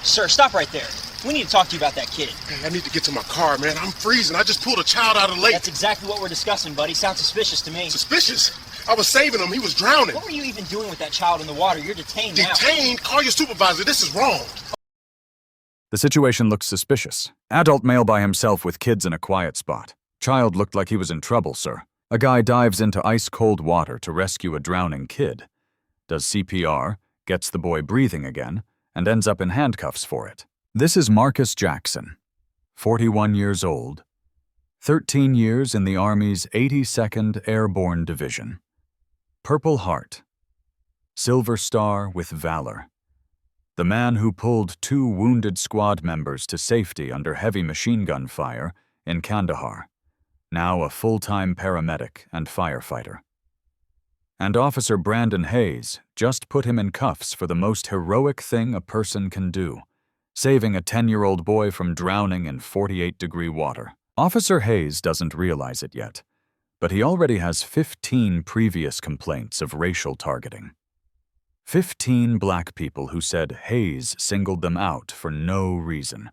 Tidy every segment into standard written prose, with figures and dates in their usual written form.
Sir, stop right there. We need to talk to you about that kid. Hey, I need to get to my car, man. I'm freezing. I just pulled a child out of the lake. That's exactly what we're discussing, buddy. Sounds suspicious to me. Suspicious? I was saving him. He was drowning. What were you even doing with that child in the water? You're detained now. Detained? Call your supervisor. This is wrong. The situation looks suspicious. Adult male by himself with kids in a quiet spot. Child looked like he was in trouble, sir. A guy dives into ice-cold water to rescue a drowning kid. Does CPR, gets the boy breathing again, and ends up in handcuffs for it. This is Marcus Jackson, 41 years old, 13 years in the Army's 82nd Airborne Division. Purple Heart, Silver Star with Valor. The man who pulled 2 wounded squad members to safety under heavy machine gun fire in Kandahar, now a full-time paramedic and firefighter. And Officer Brandon Hayes just put him in cuffs for the most heroic thing a person can do, saving a 10-year-old boy from drowning in 48-degree water. Officer Hayes doesn't realize it yet, but he already has 15 previous complaints of racial targeting. 15 black people who said Hayes singled them out for no reason.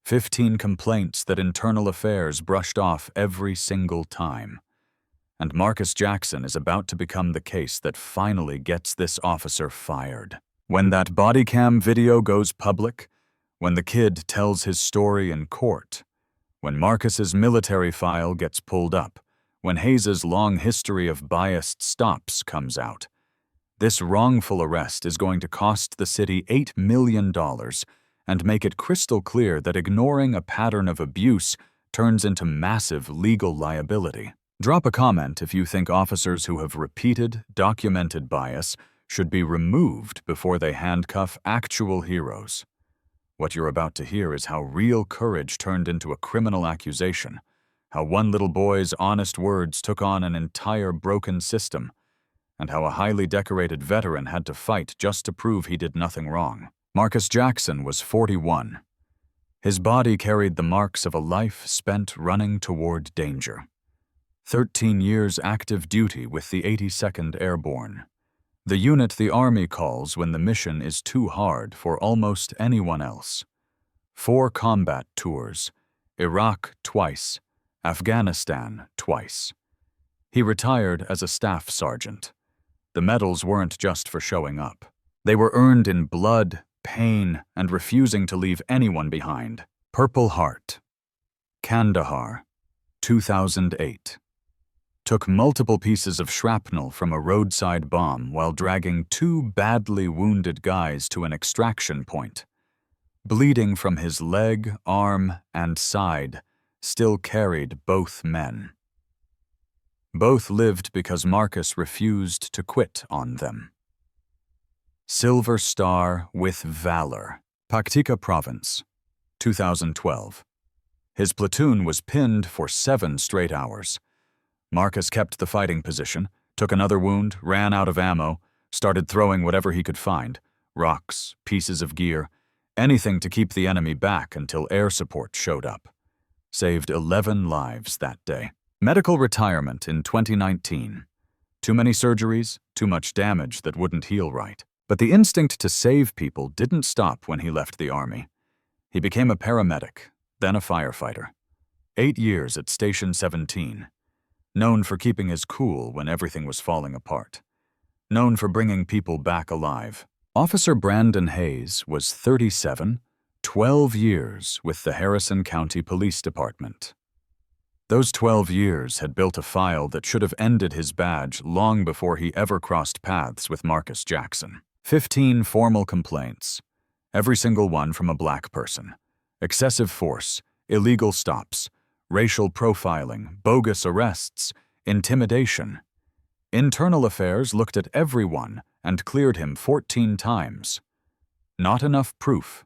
15 complaints that Internal Affairs brushed off every single time. And Marcus Jackson is about to become the case that finally gets this officer fired. When that Bodycam video goes public, when the kid tells his story in court, when Marcus's military file gets pulled up, when Hayes's long history of biased stops comes out, this wrongful arrest is going to cost the city $8 million and make it crystal clear that ignoring a pattern of abuse turns into massive legal liability. Drop a comment if you think officers who have repeated, documented bias should be removed before they handcuff actual heroes. What you're about to hear is how real courage turned into a criminal accusation, how one little boy's honest words took on an entire broken system, and how a highly decorated veteran had to fight just to prove he did nothing wrong. Marcus Jackson was 41. His body carried the marks of a life spent running toward danger. 13 years active duty with the 82nd Airborne, the unit the Army calls when the mission is too hard for almost anyone else. 4 combat tours, Iraq twice, Afghanistan twice. He retired as a staff sergeant. The medals weren't just for showing up. They were earned in blood, pain, and refusing to leave anyone behind. Purple Heart, Kandahar, 2008. Took multiple pieces of shrapnel from a roadside bomb while dragging 2 badly wounded guys to an extraction point. Bleeding from his leg, arm, and side, still carried both men. Both lived because Marcus refused to quit on them. Silver Star with Valor, Paktika Province, 2012. His platoon was pinned for 7 straight hours. Marcus kept the fighting position, took another wound, ran out of ammo, started throwing whatever he could find, rocks, pieces of gear, anything to keep the enemy back until air support showed up. Saved 11 lives that day. Medical retirement in 2019. Too many surgeries, too much damage that wouldn't heal right. But the instinct to save people didn't stop when he left the Army. He became a paramedic, then a firefighter. 8 years at Station 17. Known for keeping his cool when everything was falling apart. Known for bringing people back alive. Officer Brandon Hayes was 37, 12 years with the Harrison County Police Department. Those 12 years had built a file that should have ended his badge long before he ever crossed paths with Marcus Jackson. 15 formal complaints, every single one from a black person. Excessive force, illegal stops, racial profiling, bogus arrests, intimidation. Internal Affairs looked at everyone and cleared him 14 times. Not enough proof.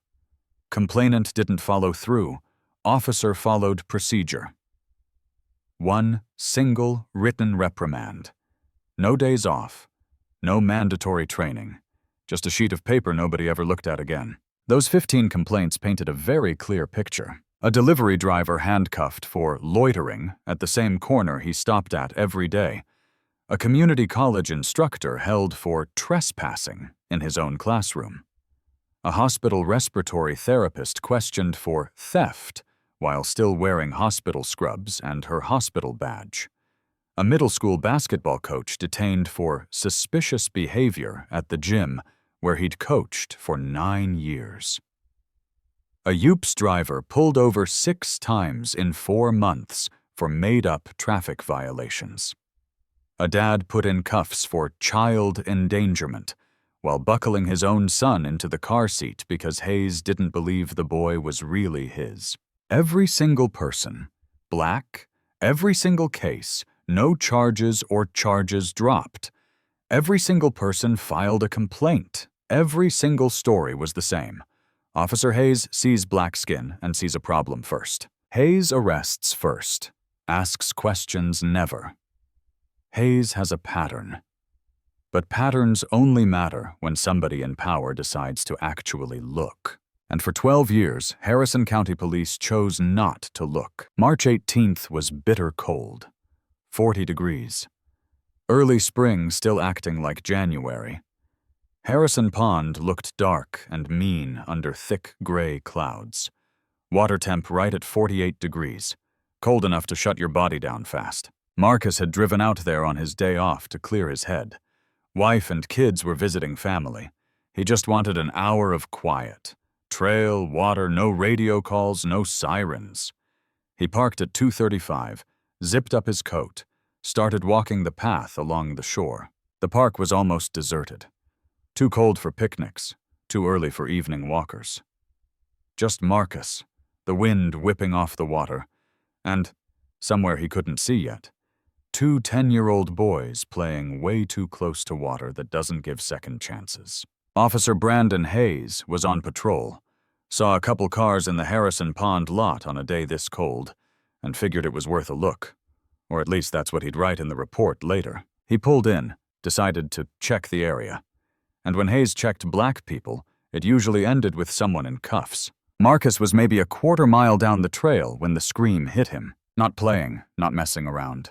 Complainant didn't follow through. Officer followed procedure. 1 single written reprimand. No days off. No mandatory training. Just a sheet of paper nobody ever looked at again. Those 15 complaints painted a very clear picture. A delivery driver handcuffed for loitering at the same corner he stopped at every day. A community college instructor held for trespassing in his own classroom. A hospital respiratory therapist questioned for theft while still wearing hospital scrubs and her hospital badge. A middle school basketball coach detained for suspicious behavior at the gym where he'd coached for 9 years. A UPS driver pulled over 6 times in 4 months for made-up traffic violations. A dad put in cuffs for child endangerment while buckling his own son into the car seat because Hayes didn't believe the boy was really his. Every single person, black, every single case, no charges or charges dropped. Every single person filed a complaint. Every single story was the same. Officer Hayes sees black skin and sees a problem first. Hayes arrests first, asks questions never. Hayes has a pattern. But patterns only matter when somebody in power decides to actually look. And for 12 years, Harrison County Police chose not to look. March 18th was bitter cold, 40 degrees. Early spring still acting like January. Harrison Pond looked dark and mean under thick gray clouds. Water temp right at 48 degrees, cold enough to shut your body down fast. Marcus had driven out there on his day off to clear his head. Wife and kids were visiting family. He just wanted an hour of quiet. Trail, water, no radio calls, no sirens. He parked at 2:35, zipped up his coat, started walking the path along the shore. The park was almost deserted. Too cold for picnics, too early for evening walkers. Just Marcus, the wind whipping off the water, and, somewhere he couldn't see yet, 2 10-year-old boys playing way too close to water that doesn't give second chances. Officer Brandon Hayes was on patrol, saw a couple cars in the Harrison Pond lot on a day this cold, and figured it was worth a look. Or at least that's what he'd write in the report later. He pulled in, decided to check the area. And when Hayes checked black people, it usually ended with someone in cuffs. Marcus was maybe a quarter mile down the trail when the scream hit him. Not playing, not messing around.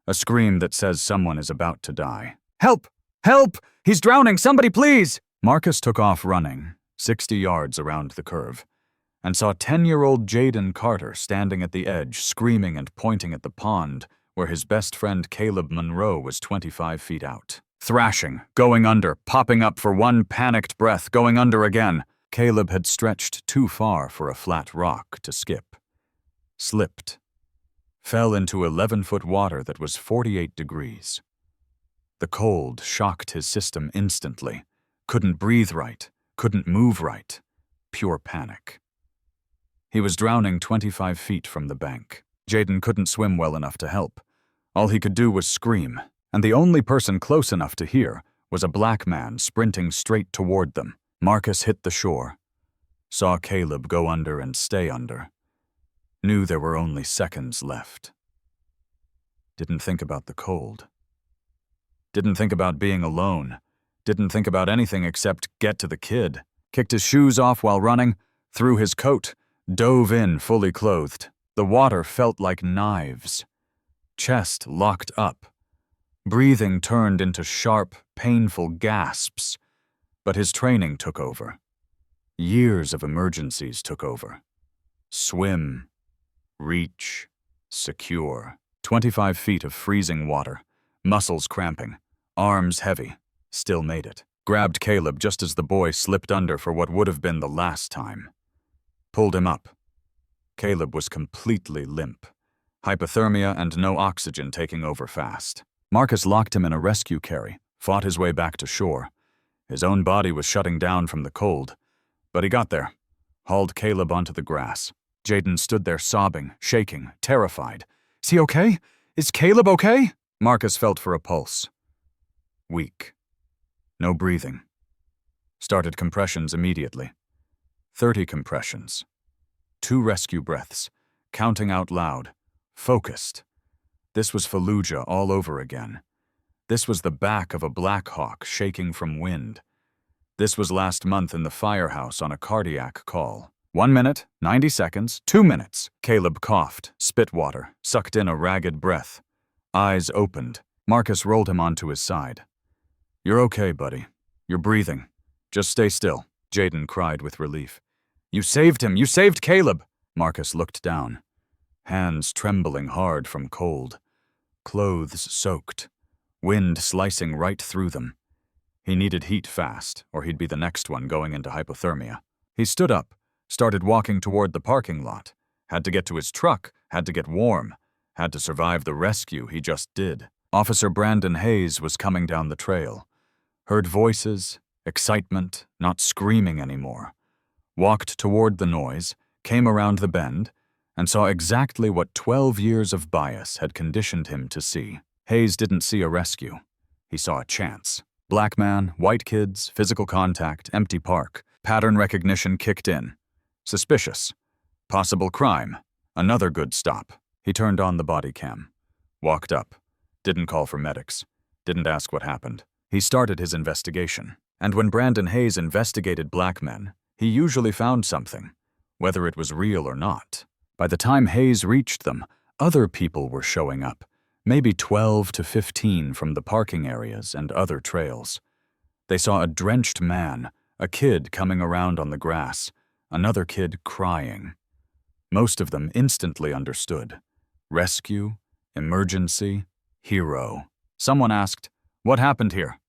A scream that says someone is about to die. "Help! Help! He's drowning! Somebody please!" Marcus took off running, 60 yards around the curve, and saw 10-year-old Jaden Carter standing at the edge, screaming and pointing at the pond where his best friend Caleb Monroe was 25 feet out. Thrashing, going under, popping up for one panicked breath, going under again. Caleb had stretched too far for a flat rock to skip. Slipped. Fell into 11-foot water that was 48 degrees. The cold shocked his system instantly. Couldn't breathe right, couldn't move right. Pure panic. He was drowning 25 feet from the bank. Jaden couldn't swim well enough to help. All he could do was scream, and the only person close enough to hear was a black man sprinting straight toward them. Marcus hit the shore, saw Caleb go under and stay under, knew there were only seconds left. Didn't think about the cold. Didn't think about being alone. Didn't think about anything except get to the kid. Kicked his shoes off while running, threw his coat, dove in fully clothed. The water felt like knives. Chest locked up. Breathing turned into sharp, painful gasps. But his training took over. Years of emergencies took over. Swim. Reach. Secure. 25 feet of freezing water. Muscles cramping. Arms heavy. Still made it. Grabbed Caleb just as the boy slipped under for what would have been the last time. Pulled him up. Caleb was completely limp. Hypothermia and no oxygen taking over fast. Marcus locked him in a rescue carry, fought his way back to shore. His own body was shutting down from the cold, but he got there, hauled Caleb onto the grass. Jaden stood there sobbing, shaking, terrified. "Is he okay? Is Caleb okay?" Marcus felt for a pulse. Weak. No breathing. Started compressions immediately. 30 compressions. 2 rescue breaths, counting out loud, focused. This was Fallujah all over again. This was the back of a Black Hawk shaking from wind. This was last month in the firehouse on a cardiac call. 1 minute, 90 seconds, 2 minutes. Caleb coughed, spit water, sucked in a ragged breath. Eyes opened. Marcus rolled him onto his side. "You're okay, buddy. You're breathing. Just stay still. Jaden cried with relief. You saved him! You saved Caleb! Marcus looked down, hands trembling hard from cold, clothes soaked, wind slicing right through them. He needed heat fast, or he'd be the next one going into hypothermia. He stood up, started walking toward the parking lot, had to get to his truck, had to get warm, had to survive the rescue he just did. Officer Brandon Hayes was coming down the trail. Heard voices, excitement, not screaming anymore. Walked toward the noise, came around the bend, and saw exactly what 12 years of bias had conditioned him to see. Hayes didn't see a rescue. He saw a chance. Black man, white kids, physical contact, empty park. Pattern recognition kicked in. Suspicious. Possible crime. Another good stop. He turned on the body cam. Walked up. Didn't call for medics. Didn't ask what happened. He started his investigation. And when Brandon Hayes investigated black men, he usually found something, whether it was real or not. By the time Hayes reached them, other people were showing up, maybe 12 to 15 from the parking areas and other trails. They saw a drenched man, a kid coming around on the grass, another kid crying. Most of them instantly understood. Rescue, emergency, hero. Someone asked, "What happened here?"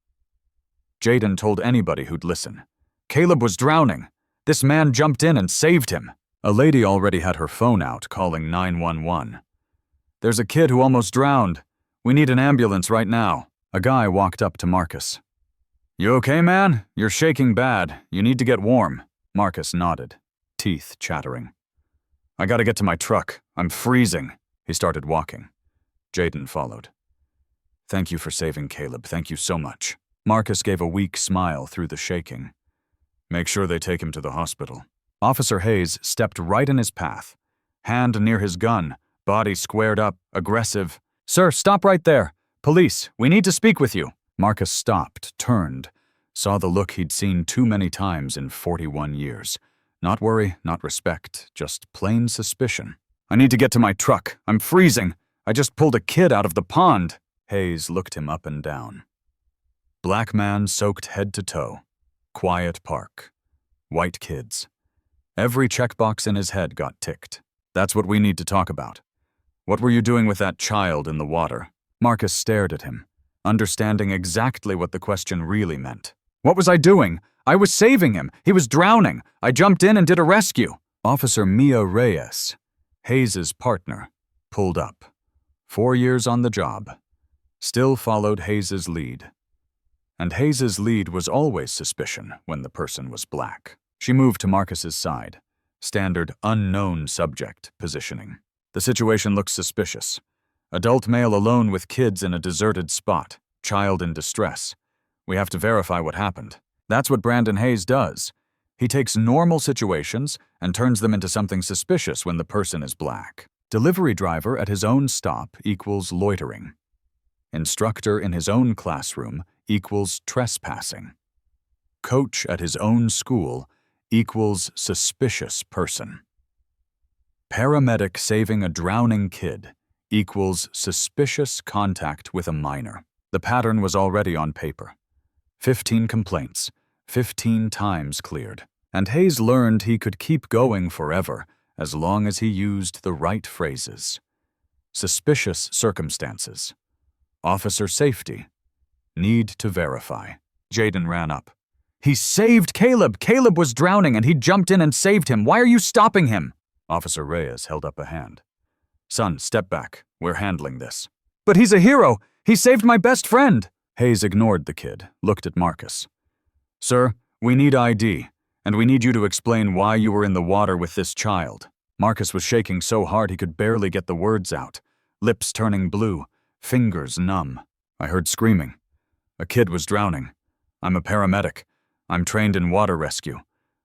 Jaden told anybody who'd listen. Caleb was drowning. This man jumped in and saved him. A lady already had her phone out, calling 911. There's a kid who almost drowned. We need an ambulance right now. A guy walked up to Marcus. You okay, man? You're shaking bad. You need to get warm. Marcus nodded, teeth chattering. I gotta get to my truck. I'm freezing. He started walking. Jaden followed. Thank you for saving Caleb. Thank you so much. Marcus gave a weak smile through the shaking. Make sure they take him to the hospital. Officer Hayes stepped right in his path, hand near his gun, body squared up, aggressive. Sir, stop right there. Police, we need to speak with you. Marcus stopped, turned, saw the look he'd seen too many times in 41 years. Not worry, not respect, just plain suspicion. I need to get to my truck. I'm freezing. I just pulled a kid out of the pond. Hayes looked him up and down. Black man soaked head to toe. Quiet park. White kids. Every checkbox in his head got ticked. That's what we need to talk about. What were you doing with that child in the water? Marcus stared at him, understanding exactly what the question really meant. What was I doing? I was saving him. He was drowning. I jumped in and did a rescue. Officer Mia Reyes, Hayes' partner, pulled up. 4 years on the job. Still followed Hayes' lead. And Hayes' lead was always suspicion when the person was black. She moved to Marcus's side. Standard unknown subject positioning. The situation looks suspicious. Adult male alone with kids in a deserted spot. Child in distress. We have to verify what happened. That's what Brandon Hayes does. He takes normal situations and turns them into something suspicious when the person is black. Delivery driver at his own stop equals loitering. Instructor in his own classroom equals trespassing. Coach at his own school equals suspicious person. Paramedic saving a drowning kid equals suspicious contact with a minor. The pattern was already on paper. 15 complaints, 15 times cleared. And Hayes learned he could keep going forever as long as he used the right phrases. Suspicious circumstances. Officer safety. Need to verify. Jaden ran up. He saved Caleb! Caleb was drowning and he jumped in and saved him. Why are you stopping him? Officer Reyes held up a hand. Son, step back. We're handling this. But he's a hero! He saved my best friend! Hayes ignored the kid, looked at Marcus. Sir, we need ID, and we need you to explain why you were in the water with this child. Marcus was shaking so hard he could barely get the words out, lips turning blue, fingers numb. I heard screaming. A kid was drowning. I'm a paramedic. I'm trained in water rescue.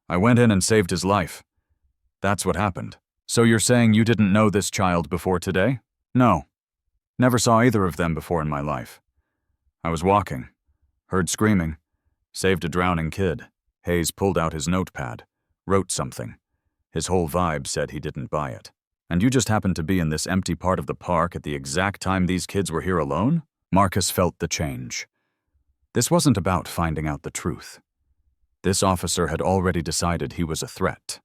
I went in and saved his life. That's what happened. So you're saying you didn't know this child before today? No. Never saw either of them before in my life. I was walking. Heard screaming. Saved a drowning kid. Hayes pulled out his notepad. Wrote something. His whole vibe said he didn't buy it. And you just happened to be in this empty part of the park at the exact time these kids were here alone? Marcus felt the change. This wasn't about finding out the truth. This officer had already decided he was a threat.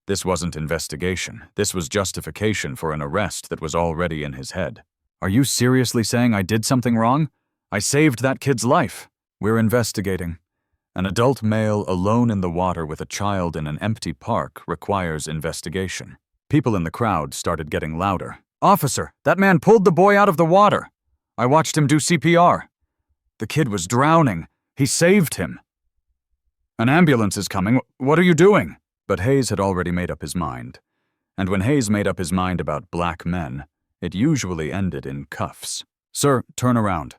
This wasn't investigation. This was justification for an arrest that was already in his head. Are you seriously saying I did something wrong? I saved that kid's life. We're investigating. An adult male alone in the water with a child in an empty park requires investigation. People in the crowd started getting louder. Officer, that man pulled the boy out of the water. I watched him do CPR. The kid was drowning. He saved him. An ambulance is coming. What are you doing? But Hayes had already made up his mind. And when Hayes made up his mind about black men, it usually ended in cuffs. Sir, turn around.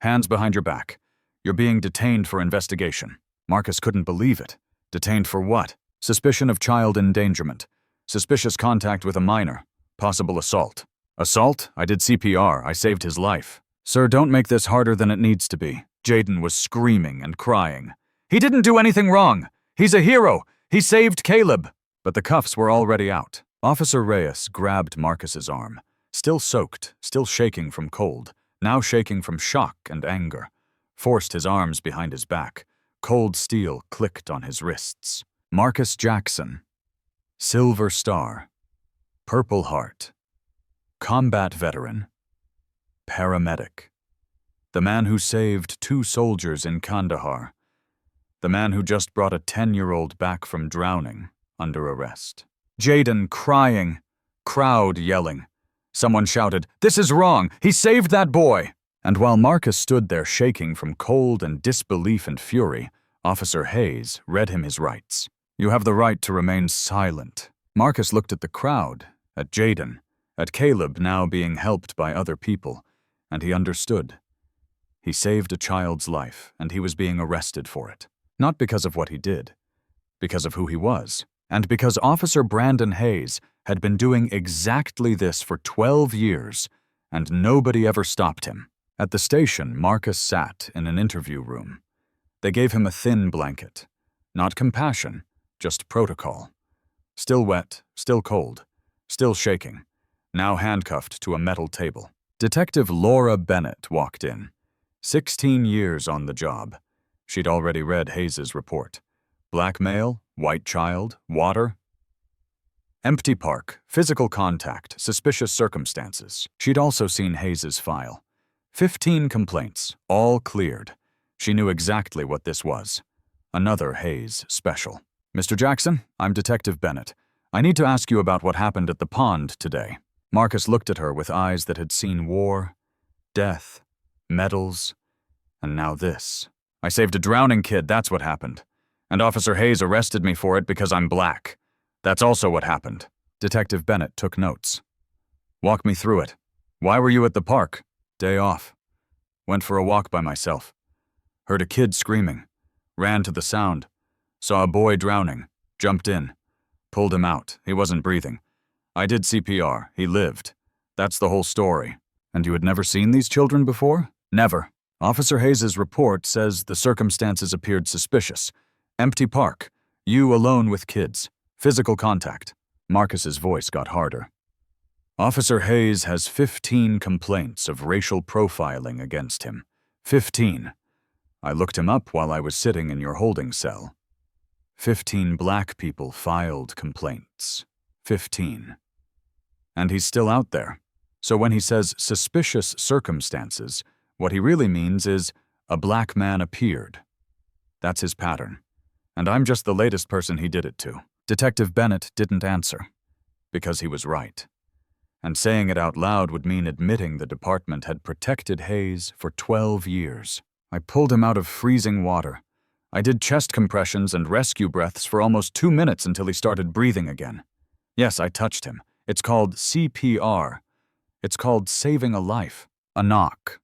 Hands behind your back. You're being detained for investigation. Marcus couldn't believe it. Detained for what? Suspicion of child endangerment. Suspicious contact with a minor. Possible assault. Assault? I did CPR. I saved his life. Sir, don't make this harder than it needs to be. Jaden was screaming and crying. He didn't do anything wrong. He's a hero. He saved Caleb. But the cuffs were already out. Officer Reyes grabbed Marcus's arm. Still soaked, still shaking from cold, now shaking from shock and anger. Forced his arms behind his back. Cold steel clicked on his wrists. Marcus Jackson. Silver Star. Purple Heart. Combat veteran. Paramedic. The man who saved 2 soldiers in Kandahar. The man who just brought a 10-year-old back from drowning under arrest. Jaden crying. Crowd yelling. Someone shouted, "This is wrong! He saved that boy!" And while Marcus stood there shaking from cold and disbelief and fury, Officer Hayes read him his rights. You have the right to remain silent. Marcus looked at the crowd, at Jaden, at Caleb now being helped by other people, and he understood. He saved a child's life, and he was being arrested for it. Not because of what he did, because of who he was, and because Officer Brandon Hayes had been doing exactly this for 12 years, and nobody ever stopped him. At the station, Marcus sat in an interview room. They gave him a thin blanket. Not compassion, just protocol. Still wet, still cold, still shaking, now handcuffed to a metal table. Detective Laura Bennett walked in. 16 years on the job. She'd already read Hayes's report. Black male, white child, water. Empty park, physical contact, suspicious circumstances. She'd also seen Hayes's file. 15 complaints, all cleared. She knew exactly what this was. Another Hayes special. Mr. Jackson, I'm Detective Bennett. I need to ask you about what happened at the pond today. Marcus looked at her with eyes that had seen war, death, medals, and now this. I saved a drowning kid, that's what happened. And Officer Hayes arrested me for it because I'm black. That's also what happened. Detective Bennett took notes. Walk me through it. Why were you at the park? Day off. Went for a walk by myself. Heard a kid screaming. Ran to the sound. Saw a boy drowning. Jumped in. Pulled him out. He wasn't breathing. I did CPR. He lived. That's the whole story. And you had never seen these children before? Never. Officer Hayes's report says the circumstances appeared suspicious. Empty park. You alone with kids. Physical contact. Marcus's voice got harder. Officer Hayes has 15 complaints of racial profiling against him. 15. I looked him up while I was sitting in your holding cell. 15 black people filed complaints. 15. And he's still out there. So when he says suspicious circumstances, what he really means is a black man appeared. That's his pattern. And I'm just the latest person he did it to. Detective Bennett didn't answer. Because he was right. And saying it out loud would mean admitting the department had protected Hayes for 12 years. I pulled him out of freezing water. I did chest compressions and rescue breaths for almost 2 minutes until he started breathing again. Yes, I touched him. It's called CPR. It's called saving a life. A knock.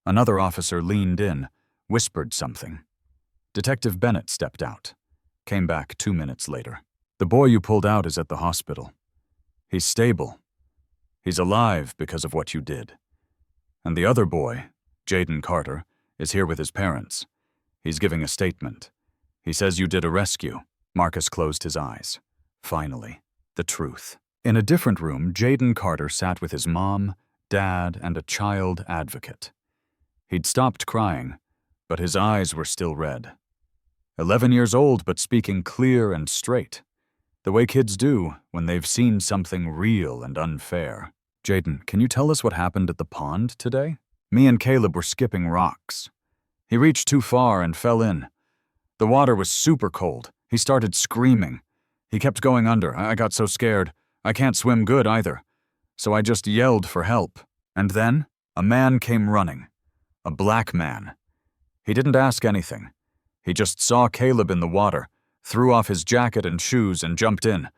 Another officer leaned in, whispered something. Detective Bennett stepped out. Came back 2 minutes later. The boy you pulled out is at the hospital. He's stable. He's alive because of what you did. And the other boy, Jaden Carter, is here with his parents. He's giving a statement. He says you did a rescue. Marcus closed his eyes. Finally, the truth. In a different room, Jaden Carter sat with his mom, dad, and a child advocate. He'd stopped crying, but his eyes were still red. 11 years old, but speaking clear and straight. The way kids do when they've seen something real and unfair. Jaden, can you tell us what happened at the pond today? Me and Caleb were skipping rocks. He reached too far and fell in. The water was super cold. He started screaming. He kept going under. I got so scared. I can't swim good either. So I just yelled for help. And then, a man came running. A black man. He didn't ask anything. He just saw Caleb in the water, threw off his jacket and shoes and jumped in.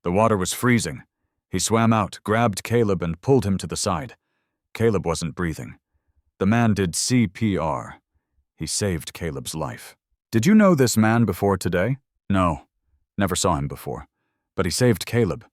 The water was freezing. He swam out, grabbed Caleb and pulled him to the side. Caleb wasn't breathing. The man did CPR. He saved Caleb's life. Did you know this man before today? No. Never saw him before. But he saved Caleb.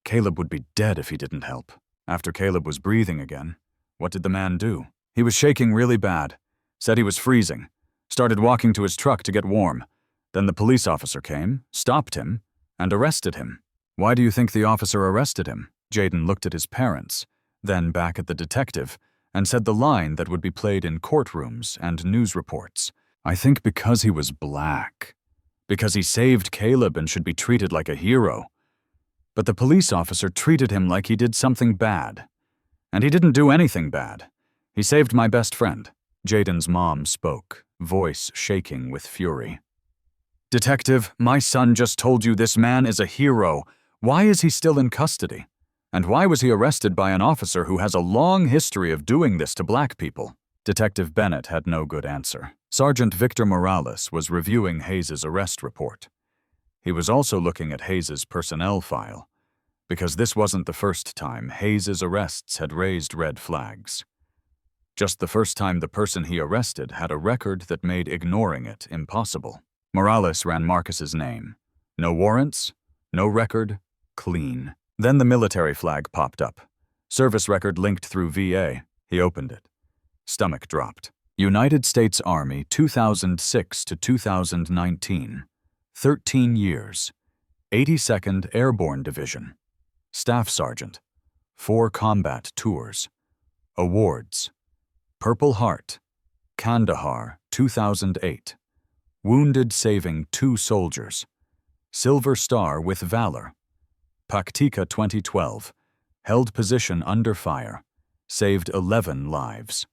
Caleb would be dead if he didn't help. After Caleb was breathing again, what did the man do? He was shaking really bad. Said he was freezing. Started walking to his truck to get warm. Then the police officer came, stopped him, and arrested him. Why do you think the officer arrested him? Jaden looked at his parents, then back at the detective, and said the line that would be played in courtrooms and news reports. I think because he was black. Because he saved Caleb and should be treated like a hero. But the police officer treated him like he did something bad. And he didn't do anything bad. He saved my best friend. Jaden's mom spoke, voice shaking with fury. Detective, my son just told you this man is a hero. Why is he still in custody? And why was he arrested by an officer who has a long history of doing this to black people? Detective Bennett had no good answer. Sergeant Victor Morales was reviewing Hayes' arrest report. He was also looking at Hayes' personnel file, because this wasn't the first time Hayes' arrests had raised red flags. Just the first time the person he arrested had a record that made ignoring it impossible. Morales ran Marcus's name. No warrants, no record, clean. Then the military flag popped up. Service record linked through VA. He opened it. Stomach dropped. United States Army 2006 to 2019. 13 years. 82nd Airborne Division. Staff Sergeant. 4 combat tours. Awards. Purple Heart. Kandahar, 2008. Wounded saving 2 soldiers. Silver Star with Valor. Paktika 2012. Held position under fire. Saved 11 lives.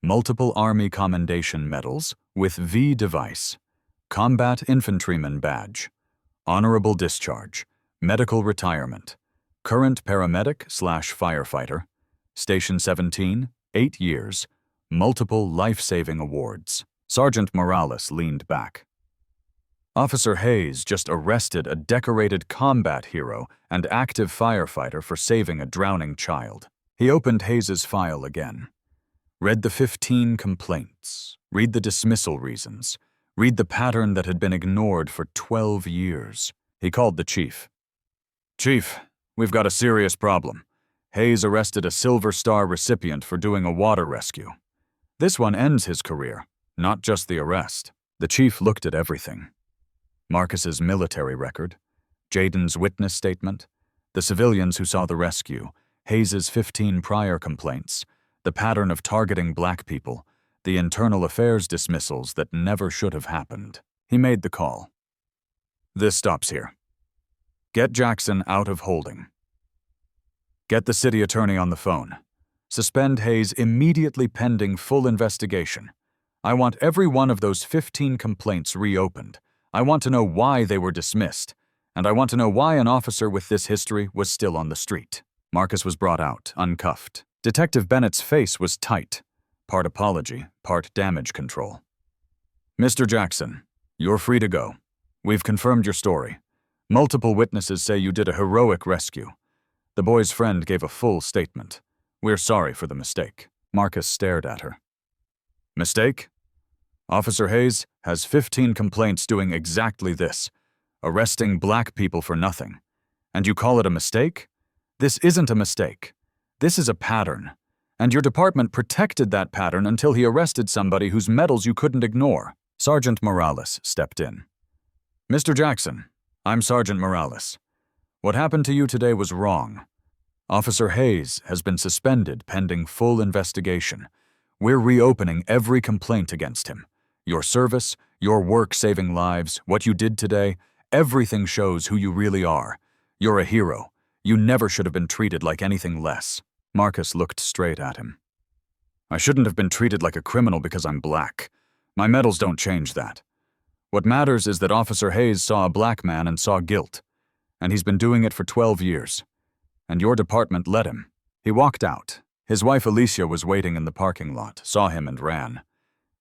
Multiple Army Commendation Medals with V device. Combat Infantryman Badge. Honorable Discharge. Medical Retirement. Current Paramedic/Firefighter. Station 17, 8 years. Multiple life-saving awards. Sergeant Morales leaned back. Officer Hayes just arrested a decorated combat hero and active firefighter for saving a drowning child. He opened Hayes' file again. Read the 15 complaints. Read the dismissal reasons. Read the pattern that had been ignored for 12 years. He called the chief. Chief, we've got a serious problem. Hayes arrested a Silver Star recipient for doing a water rescue. This one ends his career, not just the arrest. The chief looked at everything. Marcus's military record, Jaden's witness statement, the civilians who saw the rescue, Hayes' 15 prior complaints, the pattern of targeting black people, the internal affairs dismissals that never should have happened. He made the call. This stops here. Get Jackson out of holding. Get the city attorney on the phone. Suspend Hayes immediately pending full investigation. I want every one of those 15 complaints reopened. I want to know why they were dismissed. And I want to know why an officer with this history was still on the street. Marcus was brought out, uncuffed. Detective Bennett's face was tight. Part apology, part damage control. Mr. Jackson, you're free to go. We've confirmed your story. Multiple witnesses say you did a heroic rescue. The boy's friend gave a full statement. We're sorry for the mistake. Marcus stared at her. Mistake? Officer Hayes has 15 complaints doing exactly this, arresting black people for nothing. And you call it a mistake? This isn't a mistake. This is a pattern. And your department protected that pattern until he arrested somebody whose medals you couldn't ignore. Sergeant Morales stepped in. Mr. Jackson, I'm Sergeant Morales. What happened to you today was wrong. Officer Hayes has been suspended pending full investigation. We're reopening every complaint against him. Your service, Your work saving lives, what you did today, everything shows who you really are. You're a hero. You never should have been treated like anything less. Marcus looked straight at him. I shouldn't have been treated like a criminal because I'm black. My medals don't change that. What matters is that Officer Hayes saw a black man and saw guilt. And he's been doing it for 12 years. And your department let him. He walked out. His wife Alicia was waiting in the parking lot, saw him and ran.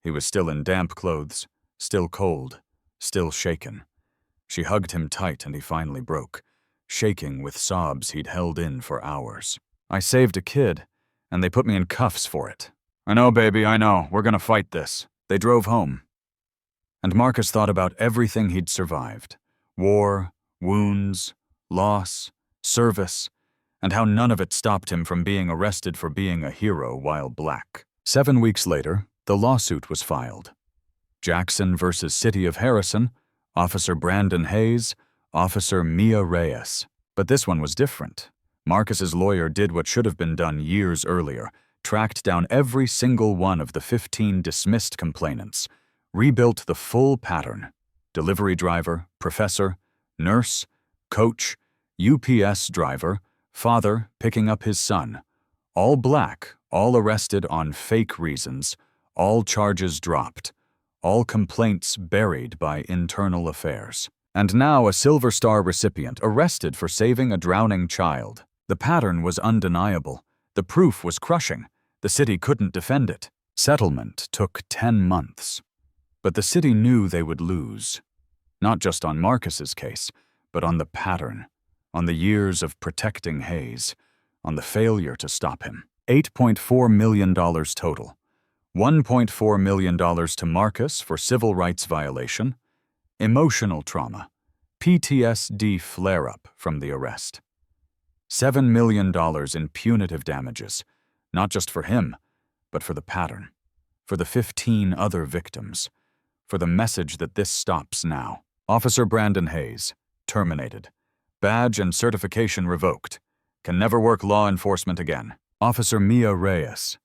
He was still in damp clothes, still cold, still shaken. She hugged him tight and he finally broke, shaking with sobs he'd held in for hours. I saved a kid, and they put me in cuffs for it. I know, baby, I know. We're gonna fight this. They drove home. And Marcus thought about everything he'd survived. War, wounds, loss, service, and how none of it stopped him from being arrested for being a hero while black. 7 weeks later, the lawsuit was filed. Jackson versus City of Harrison, Officer Brandon Hayes, Officer Mia Reyes. But this one was different. Marcus's lawyer did what should have been done years earlier, tracked down every single one of the 15 dismissed complainants, rebuilt the full pattern: delivery driver, professor, nurse, coach, UPS driver, father picking up his son. All black, all arrested on fake reasons, all charges dropped, all complaints buried by internal affairs. And now a Silver Star recipient arrested for saving a drowning child. The pattern was undeniable. The proof was crushing. The city couldn't defend it. Settlement took 10 months. But the city knew they would lose. Not just on Marcus's case, but on the pattern, on the years of protecting Hayes, on the failure to stop him. $8.4 million total. $1.4 million to Marcus for civil rights violation, emotional trauma, PTSD flare-up from the arrest. $7 million in punitive damages, not just for him, but for the pattern, for the 15 other victims, for the message that this stops now. Officer Brandon Hayes, terminated. Badge and certification revoked. Can never work law enforcement again. Officer Mia Reyes,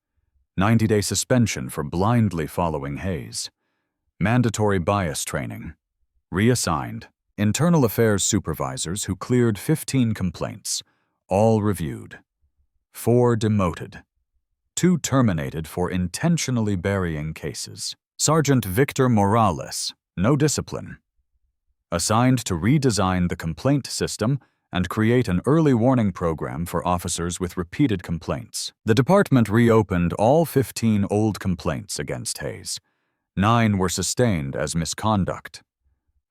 90-day suspension for blindly following Hayes. Mandatory bias training. Reassigned. Internal affairs supervisors who cleared 15 complaints, all reviewed. 4 demoted. 2 terminated for intentionally burying cases. Sergeant Victor Morales, no discipline. Assigned to redesign the complaint system and create an early warning program for officers with repeated complaints. The department reopened all 15 old complaints against Hayes. 9 were sustained as misconduct.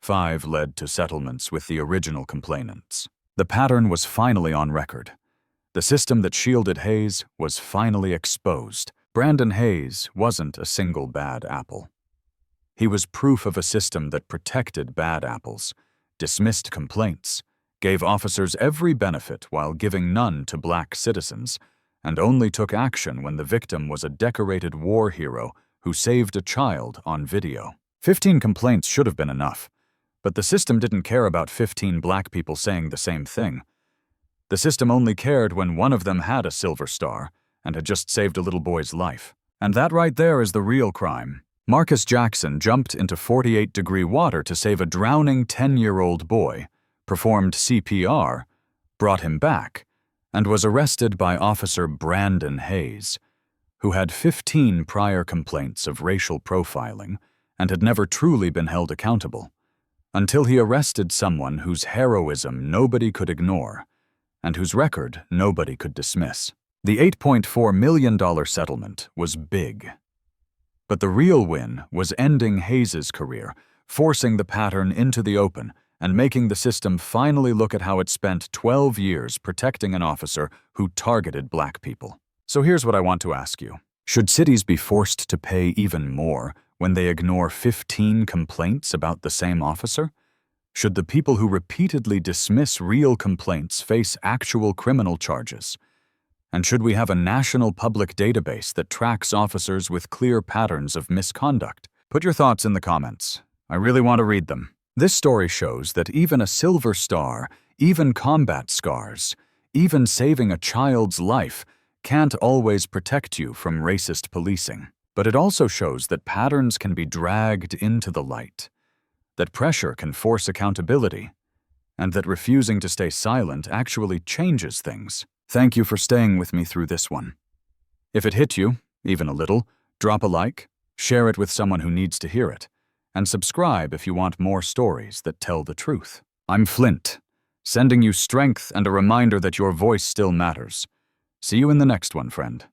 5 led to settlements with the original complainants. The pattern was finally on record. The system that shielded Hayes was finally exposed. Brandon Hayes wasn't a single bad apple. He was proof of a system that protected bad apples, dismissed complaints, gave officers every benefit while giving none to black citizens, and only took action when the victim was a decorated war hero who saved a child on video. 15 complaints should have been enough, but the system didn't care about 15 black people saying the same thing. The system only cared when one of them had a Silver Star and had just saved a little boy's life. And that right there is the real crime. Marcus Jackson jumped into 48-degree water to save a drowning 10-year-old boy, performed CPR, brought him back, and was arrested by Officer Brandon Hayes, who had 15 prior complaints of racial profiling and had never truly been held accountable, until he arrested someone whose heroism nobody could ignore and whose record nobody could dismiss. The $8.4 million settlement was big. But the real win was ending Hayes' career, forcing the pattern into the open, and making the system finally look at how it spent 12 years protecting an officer who targeted black people. So here's what I want to ask you. Should cities be forced to pay even more when they ignore 15 complaints about the same officer? Should the people who repeatedly dismiss real complaints face actual criminal charges? And should we have a national public database that tracks officers with clear patterns of misconduct? Put your thoughts in the comments. I really want to read them. This story shows that even a Silver Star, even combat scars, even saving a child's life can't always protect you from racist policing. But it also shows that patterns can be dragged into the light, that pressure can force accountability, and that refusing to stay silent actually changes things. Thank you for staying with me through this one. If it hit you, even a little, drop a like, share it with someone who needs to hear it, and subscribe if you want more stories that tell the truth. I'm Flint, sending you strength and a reminder that your voice still matters. See you in the next one, friend.